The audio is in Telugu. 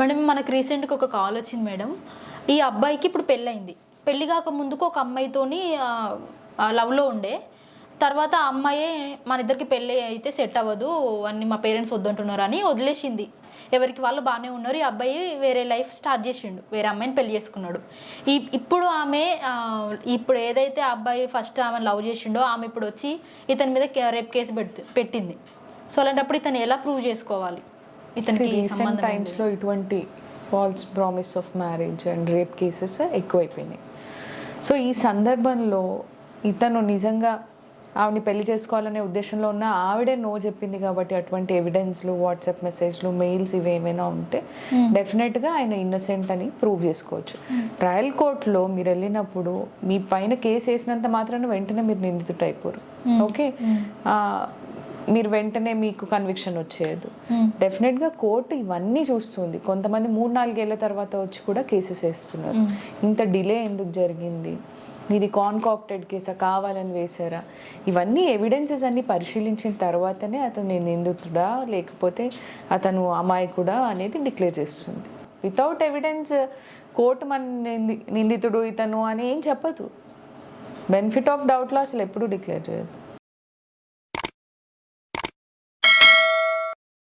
మేడం మనకు రీసెంట్గా ఒక కాల్ వచ్చింది మేడం. ఈ అబ్బాయికి ఇప్పుడు పెళ్ళయింది. పెళ్లి కాక ముందుకు ఒక అమ్మాయితోని లవ్లో ఉండే. తర్వాత ఆ అమ్మాయే మన ఇద్దరికి పెళ్ళి అయితే సెట్ అవ్వదు అని మా పేరెంట్స్ వద్దంటున్నారు అని వదిలేసింది. ఎవరికి వాళ్ళు బాగానే ఉన్నారు. ఈ అబ్బాయి వేరే లైఫ్ స్టార్ట్ చేసిండు, వేరే అమ్మాయిని పెళ్లి చేసుకున్నాడు. ఇప్పుడు ఆమె ఇప్పుడు ఏదైతే ఆ అబ్బాయి ఫస్ట్ ఆమె లవ్ చేసిండో ఆమె ఇప్పుడు వచ్చి ఇతని మీద రేప్ కేసు పెట్టింది. సో అలాంటప్పుడు ఇతను ఎలా ప్రూవ్ చేసుకోవాలి? ఇతనికి రీసెంట్ టైమ్స్లో ఇటువంటి falls promise of marriage and rape cases ఎక్కువైపోయినాయి. సో ఈ సందర్భంలో ఇతను నిజంగా ఆవిడని పెళ్లి చేసుకోవాలనే ఉద్దేశంలో ఉన్న ఆవిడే నో చెప్పింది కాబట్టి అటువంటి ఎవిడెన్స్లు, వాట్సాప్ మెసేజ్లు, మెయిల్స్ ఇవి ఏమైనా ఉంటే డెఫినెట్గా ఆయన ఇన్నోసెంట్ అని ప్రూవ్ చేసుకోవచ్చు. ట్రయల్ కోర్టులో మీరు వెళ్ళినప్పుడు మీ పైన కేసు వేసినంత మాత్రాన వెంటనే మీరు నిందితుడు అయిపోరు. ఓకే, మీరు వెంటనే మీకు కన్విక్షన్ వచ్చేది. డెఫినెట్గా కోర్టు ఇవన్నీ చూస్తుంది. కొంతమంది 3-4 ఏళ్ళ తర్వాత వచ్చి కూడా కేసెస్ వేస్తున్నారు. ఇంత డిలే ఎందుకు జరిగింది, ఇది కాన్కాక్టెడ్ కేసా, కావాలని వేశారా, ఇవన్నీ ఎవిడెన్సెస్ అన్ని పరిశీలించిన తర్వాతనే అతను నిందితుడా లేకపోతే అతను అమాయకుడా అనేది డిక్లేర్ చేస్తుంది. వితౌట్ ఎవిడెన్స్ కోర్టు మన నిందితుడు ఇతను అని ఏం చెప్పదు. బెనిఫిట్ ఆఫ్ డౌట్లో అసలు ఎప్పుడూ డిక్లేర్ చేయదు.